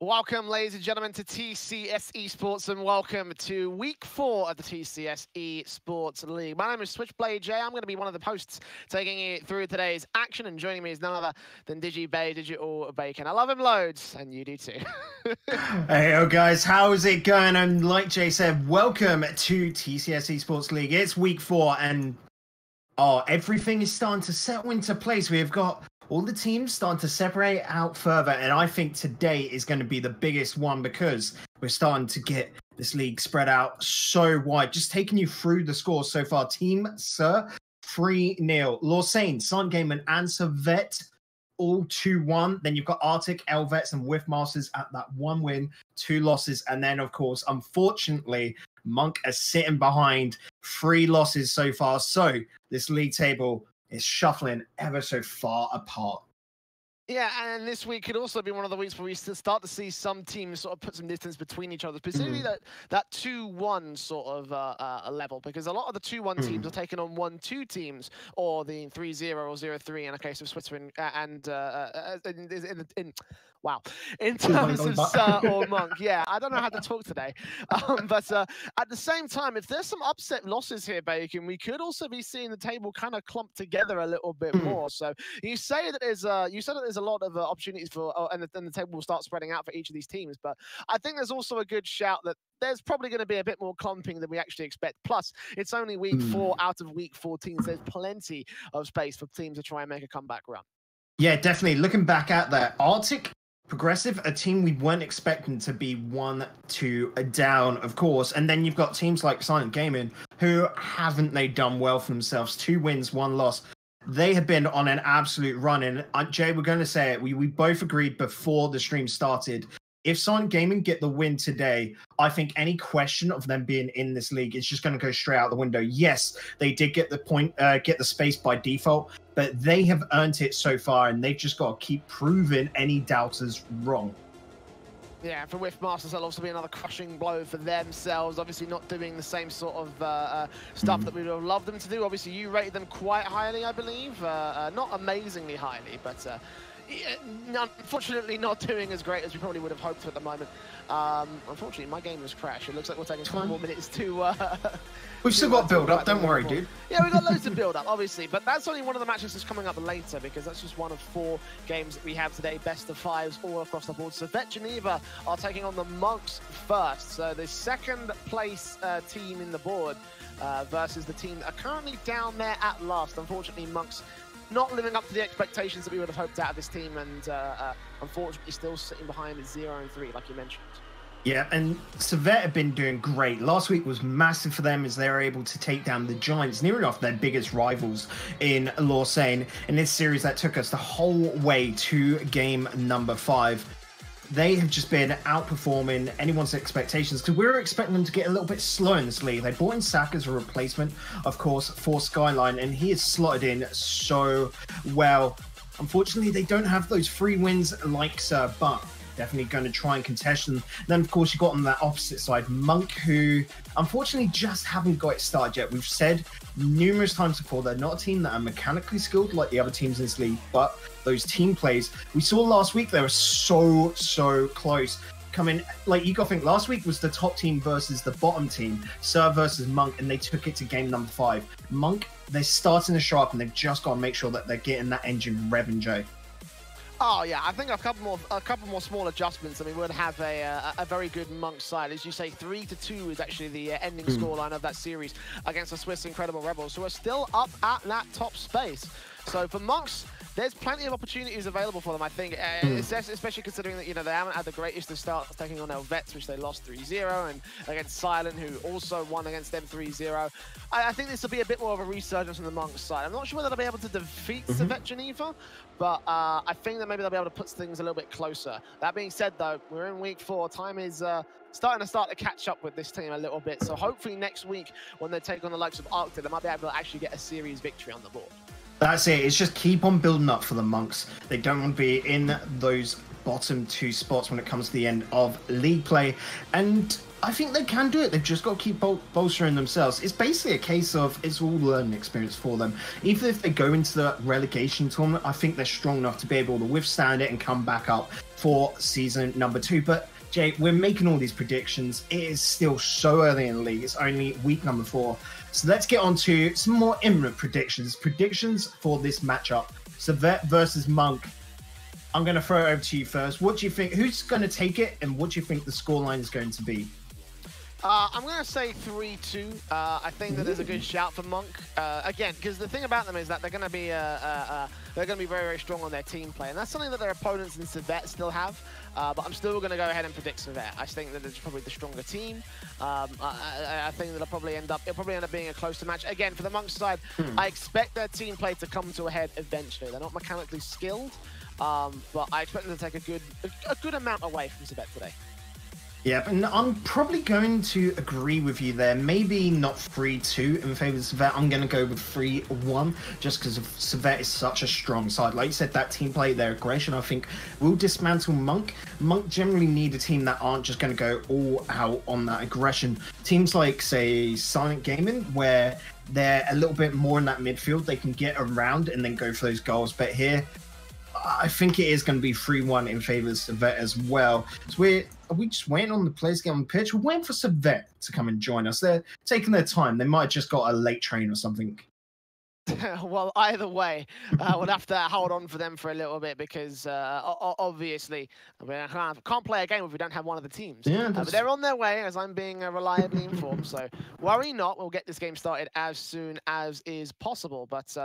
Welcome, ladies and gentlemen, to TCS eSports, and welcome to Week 4 of the TCS eSports League. My name is Switchblade Jay. I'm going to be one of the hosts taking you through today's action, and joining me is none other than DigiBay Digital Bacon. I love him loads, and you do too. Hey, guys, how's it going? And like Jay said, welcome to TCS eSports League. It's Week 4, and everything is starting to settle into place. We've got all the teams starting to separate out further, and I think today is going to be the biggest one because we're starting to get this league spread out so wide. Just taking you through the scores so far. Team Sir 3-0. Lausanne, Silent Gaming, and Servette all 2-1. Then you've got Arctic, Elvets, and Whiffmasters at that 1 win, 2 losses. And then, of course, unfortunately, Monk is sitting behind 3 losses so far. So this league table is shuffling ever so far apart. Yeah, and this week could also be one of the weeks where we start to see some teams sort of put some distance between each other, specifically that 2-1 sort of level, because a lot of the 2-1 teams are taking on 1-2 teams, or the 3-0 or 0-3 in a case of Switzerland, in terms of Sir or Monk. Yeah, I don't know how to talk today. But at the same time, if there's some upset losses here, Bacon, we could also be seeing the table kind of clump together a little bit more. So you say that there's a lot of opportunities for, and the table will start spreading out for each of these teams. But I think there's also a good shout that there's probably going to be a bit more clumping than we actually expect. Plus, it's only week 4 out of week 14, so there's plenty of space for teams to try and make a comeback run. Yeah, definitely. Looking back at that, Arctic Progressive, a team we weren't expecting to be 1-2 down, of course. And then you've got teams like Silent Gaming, who haven't they done well for themselves? 2 wins, 1 loss. They have been on an absolute run. And Jay, we're going to say it. We both agreed before the stream started. If Silent Gaming get the win today, I think any question of them being in this league is just going to go straight out the window. Yes, they did get the point, get the space by default, but they have earned it so far, and they've just got to keep proving any doubters wrong. Yeah, for Whiffmasters, that'll also be another crushing blow for themselves. Obviously not doing the same sort of stuff that we would have loved them to do. Obviously, you rated them quite highly, I believe. Not amazingly highly, but unfortunately not doing as great as we probably would have hoped at the moment. Unfortunately, my game has crashed. It looks like we're taking 4 more minutes to... We've still got build-up, don't worry, dude. Yeah, we've got loads of build-up, obviously, but that's only one of the matches that's coming up later, because that's just one of 4 games that we have today, best of 5s all across the board. Servette Geneva are taking on the Monks first, so the second place team in the board versus the team that are currently down there at last. Unfortunately, Monks not living up to the expectations that we would have hoped out of this team, and unfortunately still sitting behind at 0-3, like you mentioned. Yeah, and Servette have been doing great. Last week was massive for them as they were able to take down the Giants, near enough their biggest rivals in Lausanne. In this series that took us the whole way to game number 5. They have just been outperforming anyone's expectations, because we were expecting them to get a little bit slow in this league. They brought in Sack as a replacement, of course, for Skyline, and he has slotted in so well. Unfortunately, they don't have those 3 wins like Sir, but definitely going to try and contest them. Then, of course, you got on that opposite side, Monk, who unfortunately just haven't got it started yet. We've said numerous times before, they're not a team that are mechanically skilled like the other teams in this league, but those team plays we saw last week, they were so close. Coming, like, you got to think, last week was the top team versus the bottom team, Sir versus Monk, and they took it to game number 5. Monk, they're starting to show up, and they've just got to make sure that they're getting that engine revving, Jay. Oh yeah, I think a couple more small adjustments, and we would have a very good Monk side. As you say, 3-2 is actually the ending scoreline of that series against the Swiss Incredible Rebels, who are still up at that top space. So for Monks, there's plenty of opportunities available for them, I think, especially considering that, you know, they haven't had the greatest of starts taking on Elvets, which they lost 3-0, and against Silent, who also won against them 3-0. I think this will be a bit more of a resurgence on the Monks side. I'm not sure whether they'll be able to defeat Servette Geneva, but I think that maybe they'll be able to put things a little bit closer. That being said, though, we're in week 4. Time is starting to catch up with this team a little bit. So hopefully next week, when they take on the likes of Arctic, they might be able to actually get a series victory on the board. That's it. It's just keep on building up for the Monks. They don't want to be in those bottom 2 spots when it comes to the end of league play. And I think they can do it. They've just got to keep bolstering themselves. It's basically a case of it's all learning experience for them. Even if they go into the relegation tournament, I think they're strong enough to be able to withstand it and come back up for season number 2. But Jay, we're making all these predictions. It is still so early in the league. It's only week number 4. So let's get on to some more imminent predictions. Predictions for this matchup. Servette versus Monk. I'm going to throw it over to you first. What do you think? Who's going to take it? And what do you think the scoreline is going to be? I'm going to say 3-2. I think that there's a good shout for Monk. Again, because the thing about them is that they're going to be very, very strong on their team play, and that's something that their opponents in Servette still have. But I'm still going to go ahead and predict Servette. I think that it's probably the stronger team. I think that it'll probably end up being a closer match. Again, for the Monk side, I expect their team play to come to a head eventually. They're not mechanically skilled, but I expect them to take a good amount away from Servette today. Yeah, and I'm probably going to agree with you there. Maybe not 3-2 in favour of Servette. I'm going to go with 3-1 just because Servette is such a strong side. Like you said, that team play, their aggression, I think, will dismantle Monk. Monk generally need a team that aren't just going to go all out on that aggression. Teams like, say, Silent Gaming, where they're a little bit more in that midfield, they can get around and then go for those goals. But here, I think it is going to be 3-1 in favour of Servette as well. So are we just waiting on the players to get on the pitch? We're waiting for Servette to come and join us. They're taking their time. They might have just got a late train or something. Well, either way, we'll have to hold on for them for a little bit because obviously we can't play a game if we don't have one of the teams. Yeah, but they're on their way, as I'm being reliably informed. So worry not, we'll get this game started as soon as is possible. But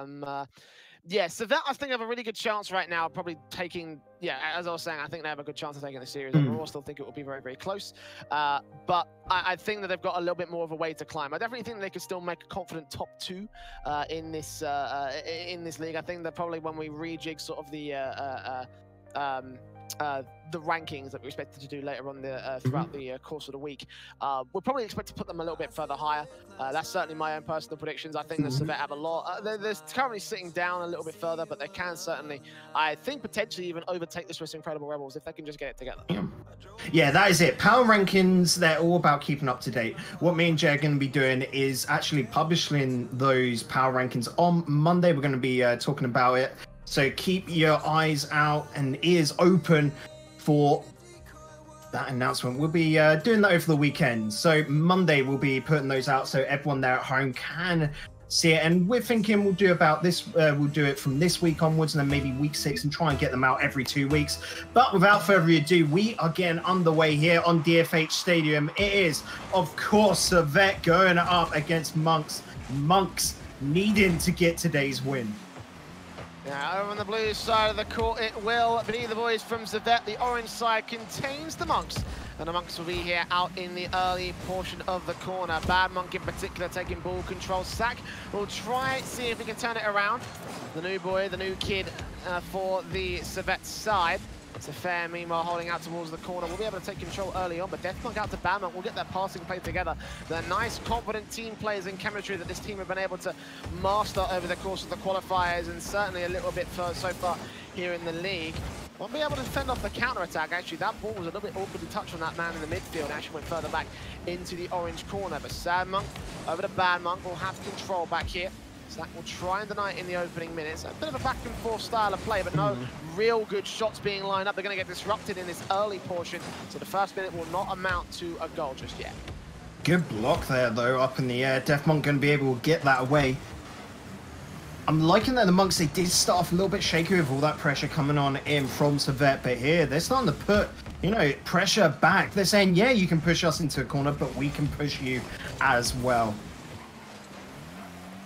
yeah, Servette, I think, have a really good chance right now, probably taking, as I was saying, I think they have a good chance of taking the series overall. I still think it will be very, very close. But I think that they've got a little bit more of a way to climb. I definitely think they could still make a confident top 2 in this league. I think that probably when we rejig sort of the rankings that we're expected to do later on throughout the course of the week, we'll probably expect to put them a little bit further higher. That's certainly my own personal predictions. I think the Servette have a lot. They're currently sitting down a little bit further, but they can certainly, I think, potentially even overtake the Swiss Incredible Rebels if they can just get it together. Yeah, that is it. Power rankings, they're all about keeping up to date. What me and Jay are going to be doing is actually publishing those power rankings on Monday. We're going to be talking about it. So keep your eyes out and ears open for that announcement. We'll be doing that over the weekend. So Monday we'll be putting those out so everyone there at home can see it. And we're thinking we'll do about this. We'll do it from this week onwards and then maybe week 6 and try and get them out every 2 weeks. But without further ado, we are getting underway here on DFH Stadium. It is, of course, Servette going up against Monks. Monks needing to get today's win. Now, over on the blue side of the court, it will be the boys from Servette. The orange side contains the Monks, and the Monks will be here out in the early portion of the corner. Bad Monk in particular taking ball control. Sack will try, see if he can turn it around. The new boy, the new kid for the Servette side. It's a fair, meanwhile, holding out towards the corner. We'll be able to take control early on, but Death Monk out to Bad Monk. We'll get that passing play together. The nice, confident team players and chemistry that this team have been able to master over the course of the qualifiers, and certainly a little bit so far here in the league. Won't be able to fend off the counter-attack. Actually, that ball was a little bit awkwardly touched on that man in the midfield and actually went further back into the orange corner. But Sad Monk over to Bad Monk will have control back here. Sack will try and deny it in the opening minutes. A bit of a back and forth style of play, but no real good shots being lined up. They're going to get disrupted in this early portion, so the first minute will not amount to a goal just yet. Good block there, though, up in the air. Def Monk going to be able to get that away. I'm liking that the Monks, they did start off a little bit shaky with all that pressure coming on in from Servette, but here they're starting to put, pressure back. They're saying, yeah, you can push us into a corner, but we can push you as well.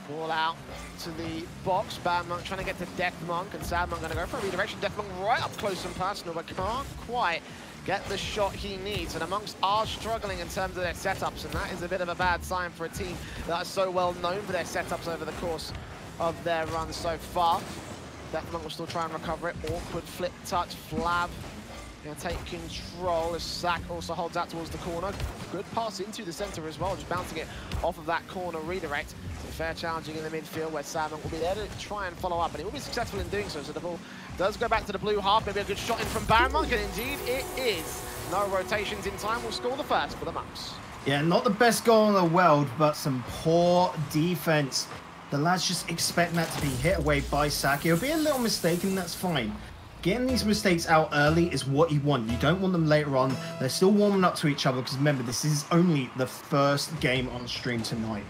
Ball out to the box. Bad Monk trying to get to Death Monk, and Sad Monk going to go for a redirection. Death Monk right up close and personal, but can't quite get the shot he needs. And amongst are struggling in terms of their setups, and that is a bit of a bad sign for a team that is so well known for their setups over the course of their run so far. Death Monk will still try and recover it. Awkward flip touch. Flav Gonna take control as Sack also holds out towards the corner. Good pass into the center as well, just bouncing it off of that corner redirect. So fair challenging in the midfield where Salmon will be there to try and follow up, and he will be successful in doing so. So the ball does go back to the blue half. Maybe a good shot in from Baronmonk, and indeed it is. No rotations in time will score the first for the Monks. Yeah, not the best goal in the world, but some poor defense. The lads just expect that to be hit away by Sack. It'll be a little mistake, and that's fine. Getting these mistakes out early is what you want. You don't want them later on. They're still warming up to each other, because remember, this is only the first game on stream tonight.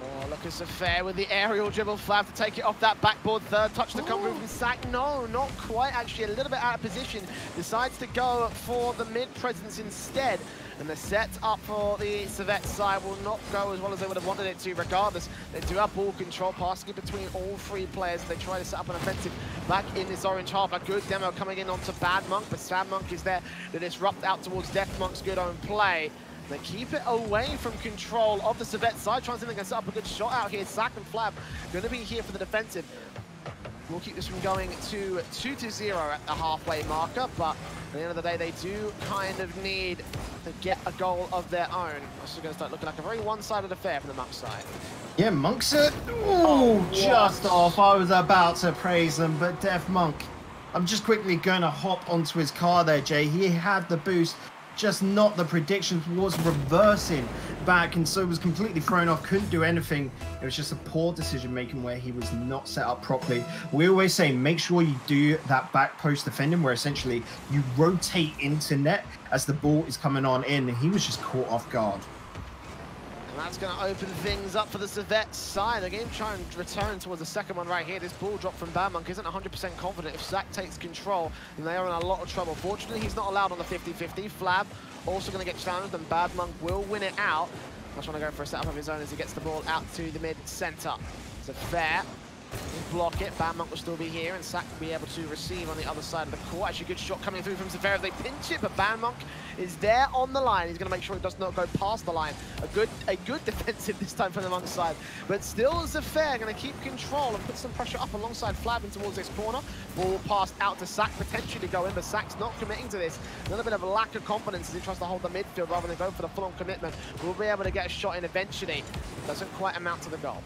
Oh, look at Servette with the aerial dribble. Flav to take it off that backboard. Third touch to come through from Sack. No, not quite. Actually, a little bit out of position. Decides to go for the mid presence instead. And the set up for the Servette side will not go as well as they would have wanted it to. Regardless, they do have ball control, passing it between all three players. They try to set up an offensive back in this orange half. A good demo coming in onto Bad Monk, but Sad Monk is there to disrupt out towards Death Monk's good own play. They keep it away from control of the Servette side, trying to see if they can set up a good shot out here. Sack and Flab going to be here for the defensive. We'll keep this from going to 2-0 at the halfway marker, but at the end of the day, they do kind of need to get a goal of their own. This is going to start looking like a very one-sided affair from the Monk side. Yeah, Monk's just off. I was about to praise them, but Death Monk, I'm just quickly going to hop onto his car there, Jay. He had the boost, just not the predictions, was reversing back, and so was completely thrown off, couldn't do anything. It was just a poor decision making where he was not set up properly. We always say make sure you do that back post defending where essentially you rotate into net as the ball is coming on in, and he was just caught off guard. And that's going to open things up for the Servette side. Again, trying to return towards the second one right here. This ball drop from Baronmonk isn't 100% confident. If Sack takes control, then they are in a lot of trouble. Fortunately, he's not allowed on the 50-50. Flab also going to get challenged, and Baronmonk will win it out. Just trying to go for a setup of his own as he gets the ball out to the mid-center. So fair. Block it. Baronmonk will still be here, and Sack will be able to receive on the other side of the court. Actually, good shot coming through from Zafir. They pinch it, but Baronmonk is there on the line. He's going to make sure it does not go past the line. A good defensive this time from the Monk side. But still, Zafir going to keep control and put some pressure up alongside Flab towards this corner. Ball passed out to Sack, potentially go in, but Sack's not committing to this. A little bit of a lack of confidence as he tries to hold the midfield rather than go for the full-on commitment. We'll be able to get a shot in eventually. Doesn't quite amount to the goal.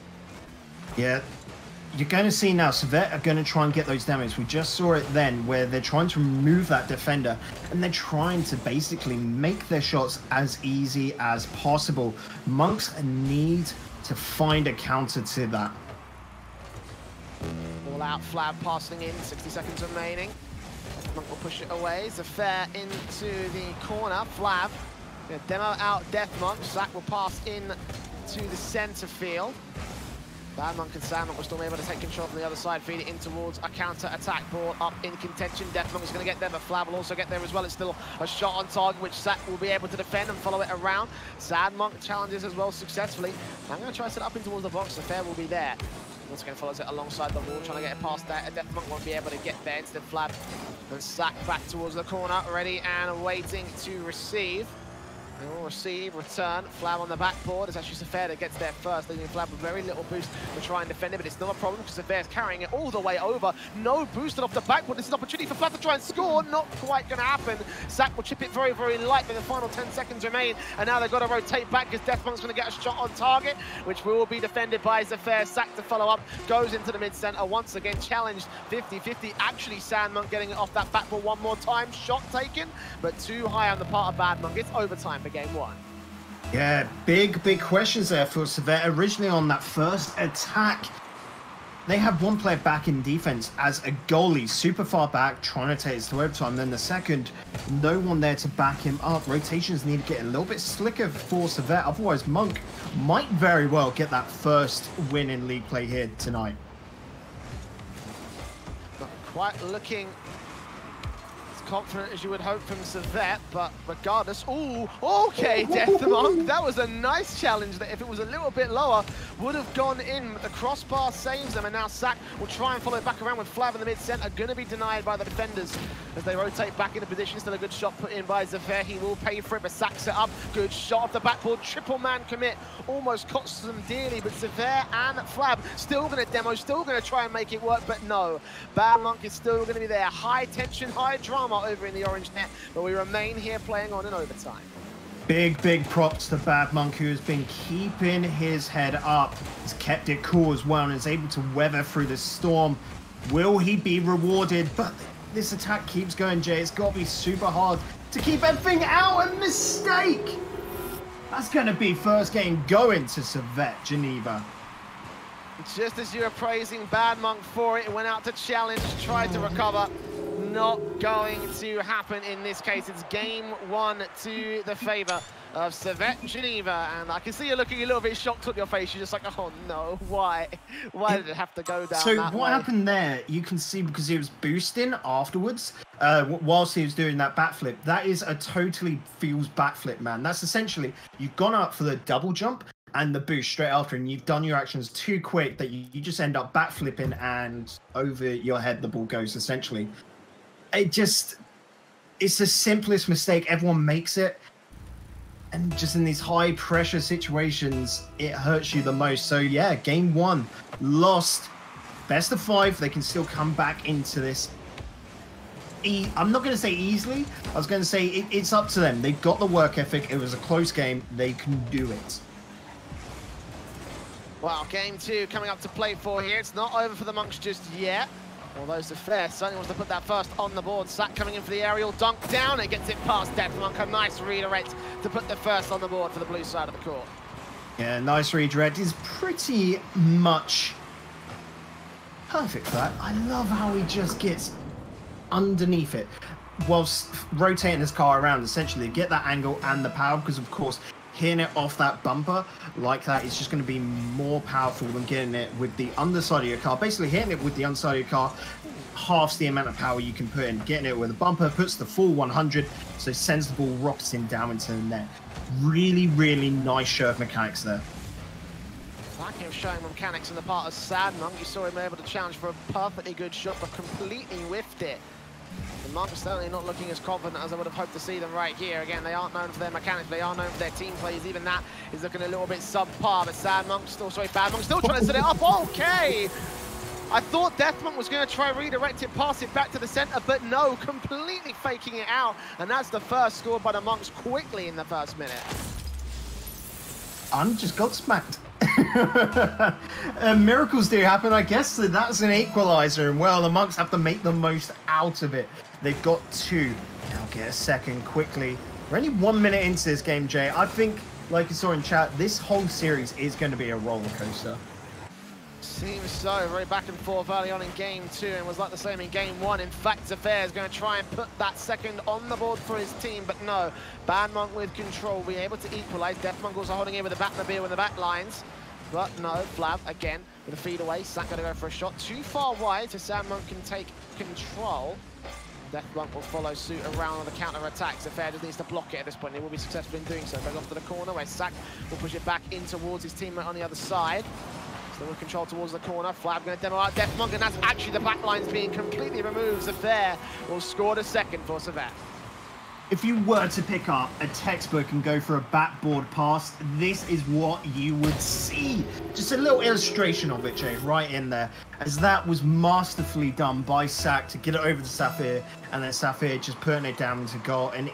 Yeah. You're going to see now, Servette are going to try and get those damages. We just saw it then, where they're trying to remove that defender, and they're trying to basically make their shots as easy as possible. Monks need to find a counter to that. All out, Flab passing in, 60 seconds remaining. Monk will push it away. Zafir into the corner. Flab, demo out Death Monk. Sack will pass in to the center field. Baronmonk and Salmon will still be able to take control from the other side, feed it in towards a counter-attack. Ball up in contention. Deathmonk is going to get there, but Flab will also get there as well. It's still a shot on target, which Sack will be able to defend and follow it around. Sadmonk challenges as well successfully. I'm going to try to set it up in towards the box. The fair will be there. Once again, follows it alongside the wall, trying to get it past that. Deathmonk won't be able to get there. Instead, Flab and Sack back towards the corner, ready and waiting to receive. They will receive, return. Flab on the backboard. It's actually Zafir that gets there first, leaving Flab with very little boost to try and defend it, but it's not a problem because Zafir is carrying it all the way over. No boosted off the backboard. This is an opportunity for Flab to try and score. Not quite going to happen. Sack will chip it very, very light, but the final 10 seconds remain, and now they've got to rotate back because Deathmonk's going to get a shot on target, which will be defended by Zafir. Sack to follow up, goes into the mid-center. Once again, challenged 50-50. Actually, Sandmonk getting it off that backboard one more time. Shot taken, but too high on the part of Badmonk. It's overtime for game one. Yeah, big questions there for Servette. Originally on that first attack, they have one player back in defense as a goalie, super far back, trying to take us to overtime. Then the second, no one there to back him up. Rotations need to get a little bit slicker for Servette. Otherwise, Monk might very well get that first win in league play here tonight. Not quite looking confident as you would hope from Servette, but regardless, ooh, okay, Deathmonk, that was a nice challenge that if it was a little bit lower, would have gone in. The crossbar saves them, and now Sack will try and follow it back around with Flav in the mid-center, going to be denied by the defenders as they rotate back into position. Still a good shot put in by Servette. He will pay for it, but sacks it up. Good shot off the backboard. Triple man commit. Almost costs them dearly, but Servette and Flab still going to demo, still going to try and make it work, but no. Bad Monk is still going to be there. High tension, high drama over in the orange net, but we remain here playing on in overtime. Big props to Bad Monk, who has been keeping his head up. He's kept it cool as well and is able to weather through the storm. Will he be rewarded? But this attack keeps going, Jay. It's got to be super hard to keep everything out. A mistake! That's going to be first game going to Servette Geneva. Just as you were praising Bad Monk for it, went out to challenge, tried to recover. Not going to happen in this case. It's game one to the favor of Servette Geneva, and I can see you looking a little bit shocked on your face. You're just like, oh no, why? Why did it have to go down so that what way? happened there, you can see because he was boosting afterwards, whilst he was doing that backflip. That is a totally feels backflip, man. That's essentially, you've gone up for the double jump and the boost straight after, and you've done your actions too quick that you just end up backflipping, and over your head the ball goes, essentially. It's the simplest mistake. Everyone makes it. And just in these high pressure situations, it hurts you the most. So yeah, game one, lost. Best of 5, they can still come back into this. I'm not going to say easily. I was going to say it's up to them. They've got the work ethic. It was a close game. They can do it. Well, game two coming up to play for here. It's not over for the Monks just yet. Although Servette certainly wants to put that first on the board. Sack coming in for the aerial dunk down. It gets it past Deathmonk. A nice redirect to put the first on the board for the blue side of the court. Yeah, nice redirect. Is pretty much perfect for that. I love how he just gets underneath it whilst rotating his car around, essentially. Get that angle and the power, because of course hitting it off that bumper like that is just going to be more powerful than getting it with the underside of your car. Basically hitting it with the underside of your car halves the amount of power you can put in. Getting it with a bumper puts the full 100, so sends the ball rocketing down into the net. Really nice show of mechanics there. Like him showing mechanics in the part of Sadmonk. You saw him able to challenge for a perfectly good shot, but completely whiffed it. The Monks certainly not looking as confident as I would have hoped to see them right here. Again, they aren't known for their mechanics, they are known for their team plays. Even that is looking a little bit subpar, but Sadmonk still, sorry, Bad Monk still trying to set it up. Okay! I thought Deathmonk was going to try redirect it, pass it back to the center, but no, completely faking it out. And that's the first scored by the Monks quickly in the first minute. I'm just got smacked. Miracles do happen, I guess. So that's an equalizer, and well, the Monks have to make the most out of it. They've got 2. Now get a second quickly. We're only 1 minute into this game, Jay. I think, like you saw in chat, this whole series is going to be a roller coaster. Seems so. Very back and forth early on in game 2, and was like the same in game 1. In fact, Servette is going to try and put that second on the board for his team, but no. Bad Monk with control, being able to equalize. Deathmonk also holding in with the Batmobile in the back lines. But no, Flav again with a feed away. Sack going to go for a shot too far wide, so Sadmonk can take control. Deathmonk will follow suit around on the counter-attack. Servette just needs to block it at this point. He will be successful in doing so. Goes off to the corner where Sack will push it back in towards his teammate on the other side. Still with control towards the corner. Flab going to demo out Deathmonk, and that's actually the back lines being completely removed. Servette will score the second for Servette. If you were to pick up a textbook and go for a backboard pass, this is what you would see. Just a little illustration of it, Jay, right in there. As that was masterfully done by Sack to get it over to Safir, and then Safir just putting it down into goal. An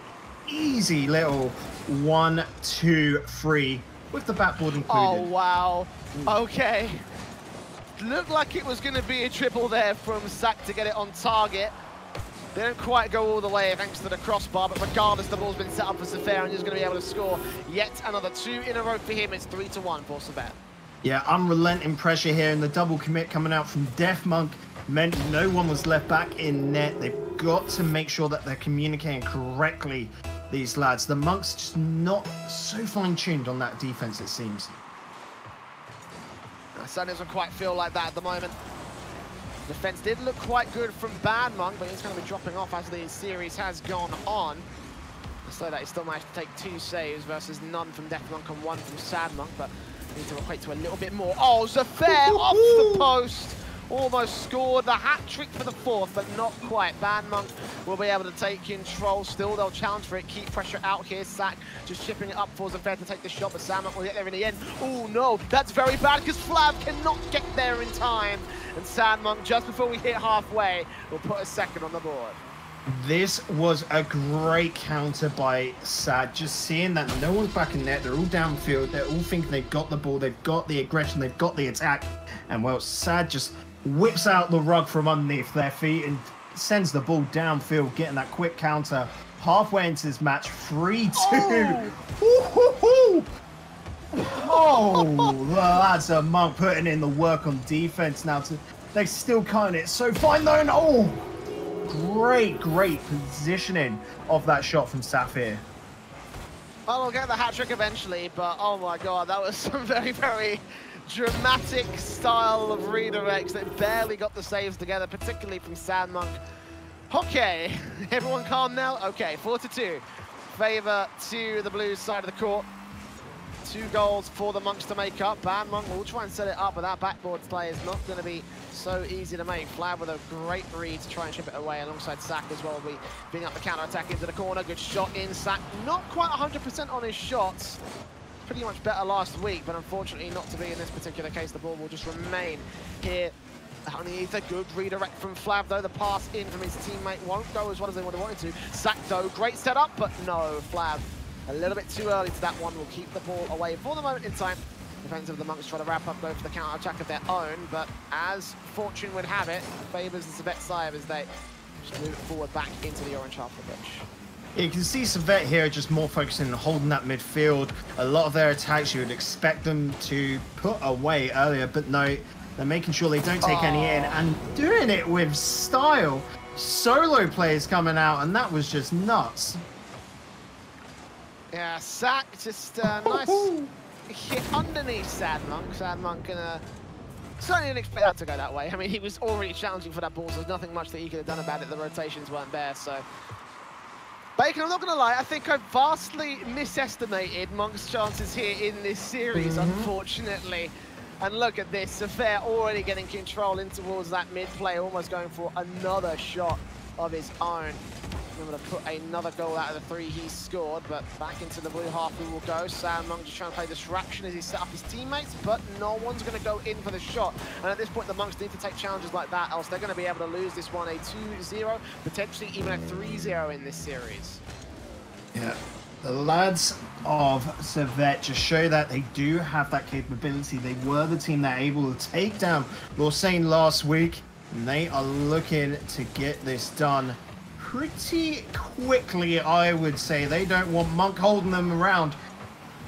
easy little 1, 2, 3 with the backboard included. Oh, wow. Okay. Looked like it was going to be a triple there from Sack to get it on target. They don't quite go all the way thanks to the crossbar, but regardless, the ball's been set up for Servette, and he's going to be able to score yet another 2 in a row for him. It's 3-1 for Servette. Yeah, unrelenting pressure here, and the double commit coming out from Deathmonk meant no one was left back in net. They've got to make sure that they're communicating correctly, these lads. The Monks just not so fine-tuned on that defense, it seems. It certainly doesn't quite feel like that at the moment. Defense did look quite good from Bad Monk, but he's going to be dropping off as the series has gone on. So that he still managed to take 2 saves versus none from Deathmonk and 1 from Sadmonk, but need to equate to a little bit more. Oh, Servette off the post. almost scored the hat-trick for the fourth, but not quite. Monk will be able to take control. Still, they'll challenge for it, keep pressure out here. Sack just chipping it up for Servette to take the shot, but Salmon will get there in the end. Oh no, that's very bad because Flav cannot get there in time. And Sandmonk, just before we hit halfway, will put a second on the board. This was a great counter by Sad. Just seeing that no one's back in net, they're all downfield, they're all thinking they've got the ball, they've got the aggression, they've got the attack. And well, Sad just whips out the rug from underneath their feet and sends the ball downfield, getting that quick counter halfway into this match. 3-2. Oh, oh the lads are Monk putting in the work on defense now. They're still cutting it so fine though. And oh, great positioning of that shot from Sapphire. Well, we'll get the hat-trick eventually, but oh my god, that was some very dramatic style of redirects that barely got the saves together, particularly from Sandmonk. Okay, everyone calm now? Okay, 4-2. Favor to the Blues side of the court. 2 goals for the Monks to make up. Monk will try and set it up, but that backboard play is not going to be so easy to make. Flav with a great read to try and chip it away alongside Sack as well. Will be being up the counter-attack into the corner. Good shot in. Sack not quite 100% on his shots. Pretty much better last week, but unfortunately not to be in this particular case. The ball will just remain here underneath. A good redirect from Flav, though. The pass in from his teammate won't go as well as they would have wanted to. Sack, though, great setup, but no, Flav a little bit too early to that one. Will keep the ball away for the moment in time. Defense of the Monks try to wrap up, go for the counter-attack of their own, but as fortune would have it, favours the Servette side as they just move it forward back into the orange half of the pitch. You can see Servette here just more focusing on holding that midfield. A lot of their attacks you would expect them to put away earlier, but no, they're making sure they don't take any in and doing it with style. Solo players coming out, and that was just nuts. Yeah, Sack just nice hit underneath Sadmonk. Sadmonk certainly didn't expect that to go that way. I mean, he was already challenging for that ball, so there's nothing much that he could have done about it. The rotations weren't there, so. Bacon, I'm not going to lie, I think I vastly misestimated Monk's chances here in this series, unfortunately. And look at this, Servette already getting control in towards that mid-play, almost going for another shot of his own. Able to put another goal out of the 3 he scored, but back into the blue half we will go. Sam Monk just trying to play distraction as he set up his teammates, but no one's going to go in for the shot. And at this point, the Monks need to take challenges like that, else they're going to be able to lose this one a 2-0, potentially even a 3-0 in this series. Yeah, the lads of Servette just show that they do have that capability. They were the team that were able to take down Lausanne last week, and they are looking to get this done pretty quickly, I would say. They don't want Monk holding them around.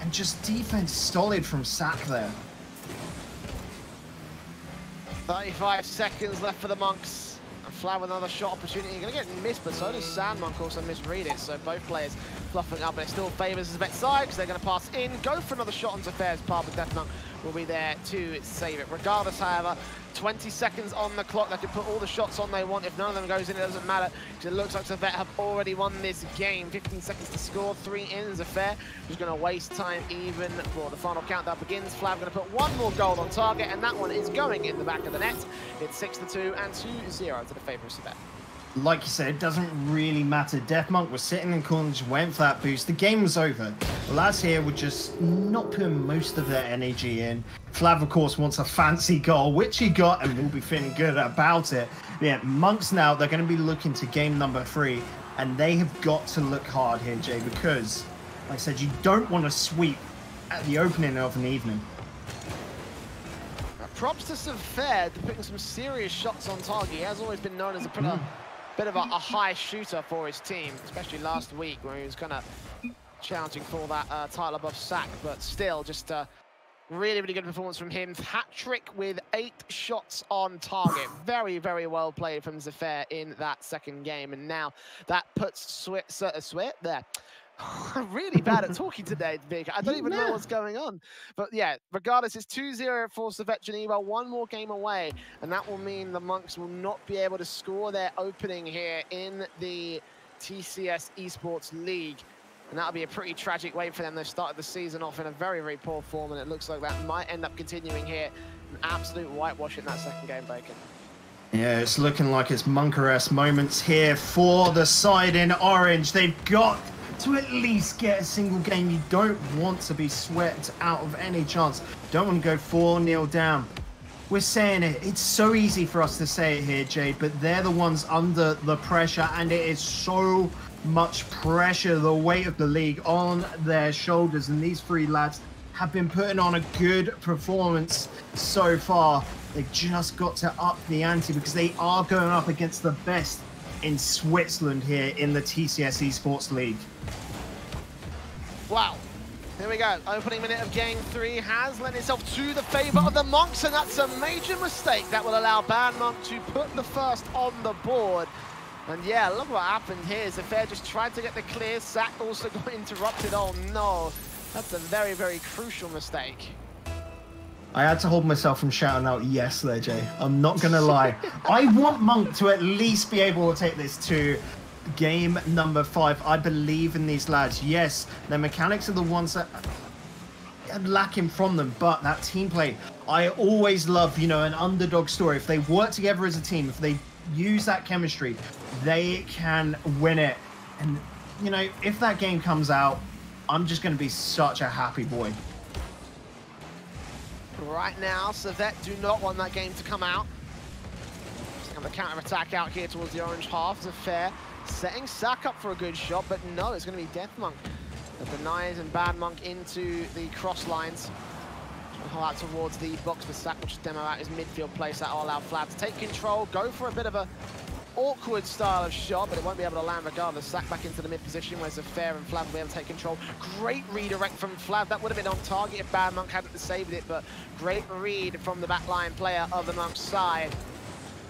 And just defense solid from Sack there. 35 seconds left for the Monks. And Flav with another shot opportunity. Going to get missed, but so does Sandmonk also misread it. So both players fluffing up, but it still favours the Servette side because they're going to pass in, go for another shot onto Fair's part, but Deathmonk will be there to save it. Regardless, however, 20 seconds on the clock. They can put all the shots on they want. If none of them goes in, it doesn't matter, because it looks like Servette have already won this game. 15 seconds to score, 3 ins. Affair who's going to waste time even for the final countdown begins. Flav going to put one more goal on target, and that one is going in the back of the net. It's 6-2 and 2-0 to the favour of Servette. Like you said, it doesn't really matter. Deathmonk was sitting in corner, just went for that boost. The game was over. The lads here were just not putting most of their energy in. Flav, of course, wants a fancy goal, which he got, and will be feeling good about it. But yeah, Monks now, they're going to be looking to game number 3, and they have got to look hard here, Jay, because, like I said, you don't want to sweep at the opening of an evening. Props to Servette, putting some serious shots on target. He has always been known as a bit of a high shooter for his team, especially last week where he was kind of challenging for that title above Sack, but still just a really good performance from him. Hat-trick with 8 shots on target. Very well played from Zafir in that second game, and now that puts Sweat there. I'm really bad at talking today, Vic. I don't even know what's going on. But yeah, regardless, it's 2-0 for Servette Geneva, 1 more game away, and that will mean the Monks will not be able to score their opening here in the TCS eSports League. And that'll be a pretty tragic way for them. They've started the season off in a very, very poor form, and it looks like that might end up continuing here. An absolute whitewash in that second game, Bacon. Yeah, it's looking like it's Monkeresque moments here for the side in orange. They've got to at least get a single game. You don't want to be swept out of any chance. Don't want to go 4-0 down. We're saying it. It's so easy for us to say it here, Jade, but they're the ones under the pressure, and it is so much pressure, the weight of the league on their shoulders, and these three lads have been putting on a good performance so far. They've just got to up the ante because they are going up against the best in Switzerland here in the TCS eSports League. Wow. Here we go. Opening minute of game 3 has lent itself to the favour of the Monks, and that's a major mistake that will allow Bad Monk to put the first on the board. And yeah, look what happened here. Servette just tried to get the clear. Sack also got interrupted. Oh no. That's a very, very crucial mistake. I had to hold myself from shouting out yes there, Jay. I'm not going to lie. I want Monk to at least be able to take this to game number 5. I believe in these lads. Yes, their mechanics are the ones that are lacking from them, but that team play, I always love, you know, an underdog story. If they work together as a team, if they use that chemistry, they can win it. And, you know, if that game comes out, I'm just going to be such a happy boy. Right now, Servette do not want that game to come out. Just have the counter-attack out here towards the orange half. Servette setting Sack up for a good shot, but no, it's going to be Death Monk that denies and Bad Monk into the cross lines. Hold out towards the box for Sack, which is demo out his midfield place. That will allow Flav to take control, go for a bit of a awkward style of shot, but it won't be able to land regardless. Sack back into the mid position where Zafair and Flav will be able to take control. Great redirect from Flav. That would have been on target if Bad Monk hadn't saved it, but great read from the backline player of the Monk side.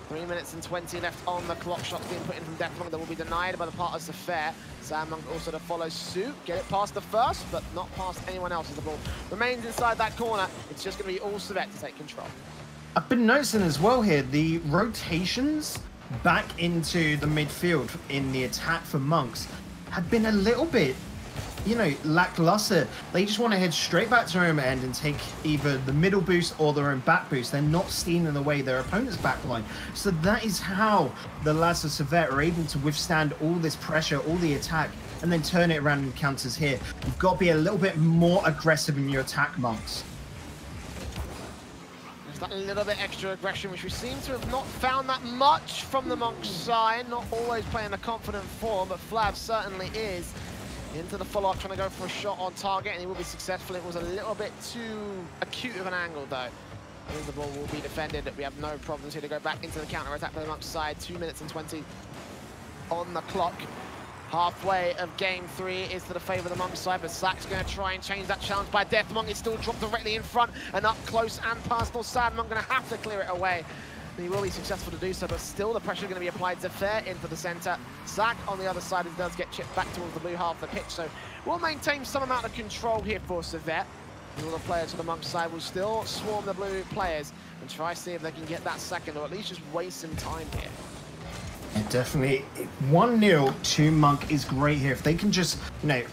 3 minutes and 20 left on the clock. Shots being put in from Death Monk that will be denied by the part of Zafair. Sam Monk also to follow suit. Get it past the first, but not past anyone else as the ball remains inside that corner. It's just going to be all Servette to take control. I've been noticing as well here, the rotations back into the midfield in the attack for Monks have been a little bit, you know, lackluster. They just want to head straight back to their own end and take either the middle boost or their own back boost. They're not stealing away their opponent's back line. So that is how the lads of Servette are able to withstand all this pressure, all the attack, and then turn it around in counters here. You've got to be a little bit more aggressive in your attack, Monks. That little bit extra aggression, which we seem to have not found that much from the Monks side. Not always playing a confident form, but Flav certainly is. Into the follow-up, trying to go for a shot on target, and he will be successful. It was a little bit too acute of an angle, though. The ball will be defended. We have no problems here to go back into the counter-attack for the Monks side. 2 minutes and 20 on the clock. Halfway of game 3 is to the favour of the Monk side, but Sack's going to try and change that challenge by Death Monk. It's still dropped directly in front and up close and personal. Sad Monk going to have to clear it away. He will be successful to do so, but still the pressure is going to be applied to Fair into the centre. Sack on the other side, it does get chipped back towards the blue half of the pitch, so we'll maintain some amount of control here for Servette. All the players on the Monk side will still swarm the blue players and try to see if they can get that second, or at least just waste some time here. Yeah, definitely. 1-0 to Monk is great here. If they can just, you know,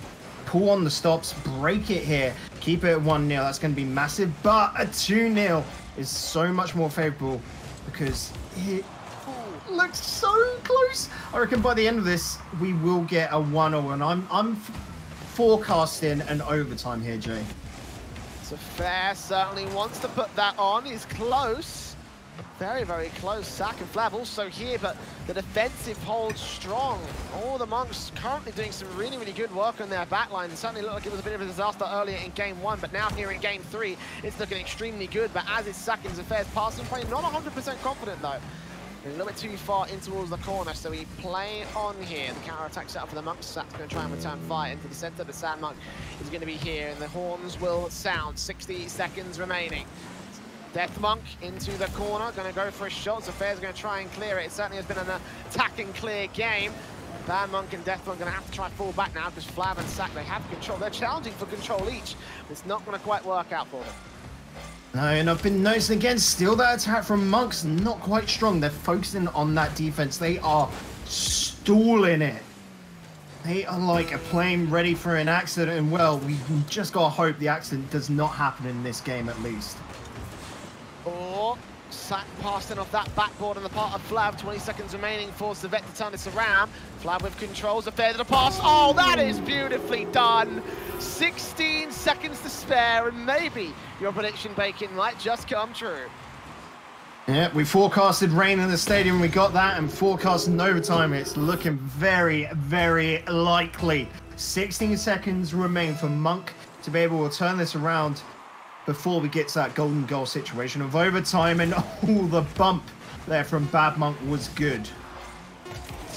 pull on the stops, break it here, keep it at 1-0, that's going to be massive. But a 2-0 is so much more favourable because it looks so close. I reckon by the end of this, we will get a 1-0, and I'm forecasting an overtime here, Jay. So Fair certainly wants to put that on. He's close. Very, very close. Sack and Flav also here, but the defensive holds strong. All the Monks currently doing some really, really good work on their backline. It certainly looked like it was a bit of a disaster earlier in game 1, but now here in game 3, it's looking extremely good. But as is Sack and Zafair's passing play, not 100% confident though. A little bit too far in towards the corner, so we play on here. The counter-attack set up for the Monks. Sack's going to try and return fire into the centre. The Sand Monk is going to be here, and the horns will sound. 60 seconds remaining. Death Monk into the corner, going to go for a shot. Zafair's going to try and clear it. It certainly has been an attack and clear game. Bad Monk and Death Monk going to have to try and fall back now because Flav and Sack, they have control. They're challenging for control each. It's not going to quite work out for them. No, and I've been noticing again, still that attack from Monks, not quite strong. They're focusing on that defense. They are stalling it. They are like a plane ready for an accident, and well, we just gotta hope the accident does not happen in this game at least. Or Sack passing off that backboard on the part of Flav. 20 seconds remaining for Servette to turn this around. Flav with controls, a fair to the pass. Oh, that is beautifully done. 16 seconds to spare, and maybe your prediction, Bacon, might just come true. Yeah, we forecasted rain in the stadium, we got that, and forecasting overtime, it's looking very, very likely. 16 seconds remain for Monk to be able to turn this around before we get to that golden goal situation of overtime, and all the bump there from Bad Monk was good.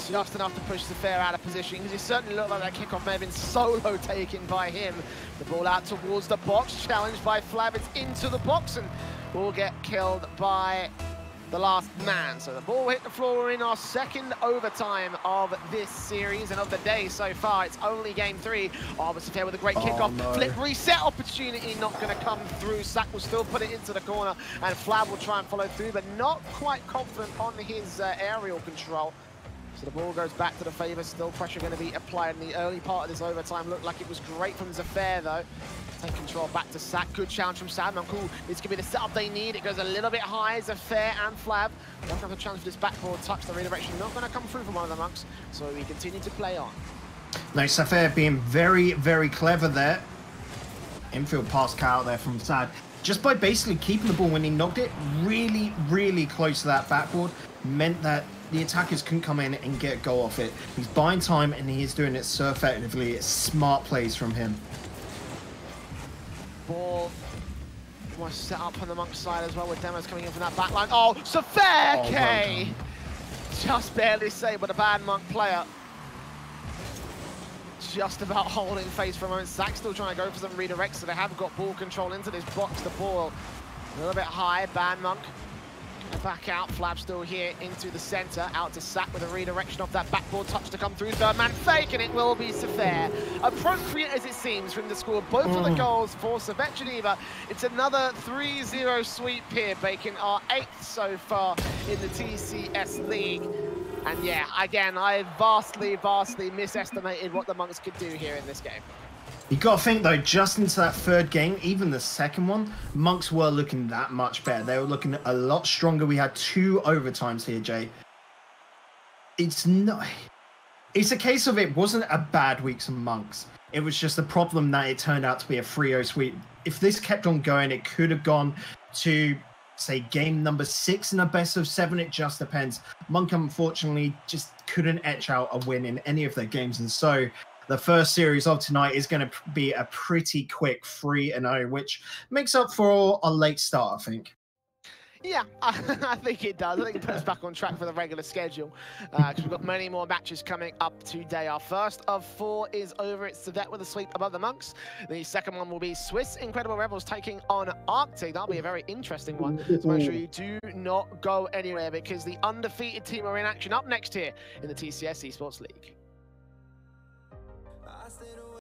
Just enough to push Servette out of position, because it certainly looked like that kickoff may have been solo taken by him. The ball out towards the box, challenged by Flav, it's into the box, and will get killed by the last man. So the ball hit the floor. We're in our second overtime of this series and of the day so far. It's only game 3. Oh, but Servette with a great kickoff. No. Flip reset opportunity not going to come through. Sack will still put it into the corner, and Flav will try and follow through, but not quite confident on his aerial control. So the ball goes back to the favour. Still pressure going to be applied in the early part of this overtime. Looked like it was great from Servette though. Take control back to Sack. Good challenge from Sam. Cool. It's going to be the setup they need. It goes a little bit high. Servette and Flav don't have a chance for this backboard touch. The redirection not going to come through from one of the Monks. So we continue to play on. No, Servette being very, very clever there. Infield pass cut out there from Sad. Just by basically keeping the ball when he knocked it really, really close to that backboard, meant that the attackers couldn't come in and get a goal off it. He's buying time and he is doing it so effectively. It's smart plays from him. Ball was set up on the Monk side as well, with demos coming in from that back line. Oh, Servette! Well just barely saved, but a bad Monk player. Just about holding face for a moment. Sack still trying to go for some redirects, so they have got ball control into this box. The ball a little bit high. Bad Monk back out. Flab still here into the center. Out to Sack with a redirection of that backboard touch to come through. Third man fake, and it will be Servette. Appropriate as it seems from the score. Both of the goals for Servette Geneva. It's another 3-0 sweep here, Bacon. Our 8th so far in the TCS League. And yeah, again, I vastly, vastly misestimated what the Monks could do here in this game. You got to think, though, just into that third game, even the second one, Monks were looking that much better. They were looking a lot stronger. We had 2 overtimes here, Jay. It's not... It's a case of it wasn't a bad week for Monks. It was just a problem that it turned out to be a 3-0 sweep. If this kept on going, it could have gone to, say, game number 6 in a best of 7. It just depends. Monk, unfortunately, just couldn't etch out a win in any of their games. And so the first series of tonight is going to be a pretty quick 3-0, which makes up for a late start, I think. Yeah, I think it does. I think it puts us back on track for the regular schedule, because we've got many more matches coming up today. Our first of 4 is over. It's Servette with a sweep above the Monks. The second one will be Swiss Incredible Rebels taking on Arctic. That'll be a very interesting one. So make sure you do not go anywhere, because the undefeated team are in action up next here in the TCS eSports League.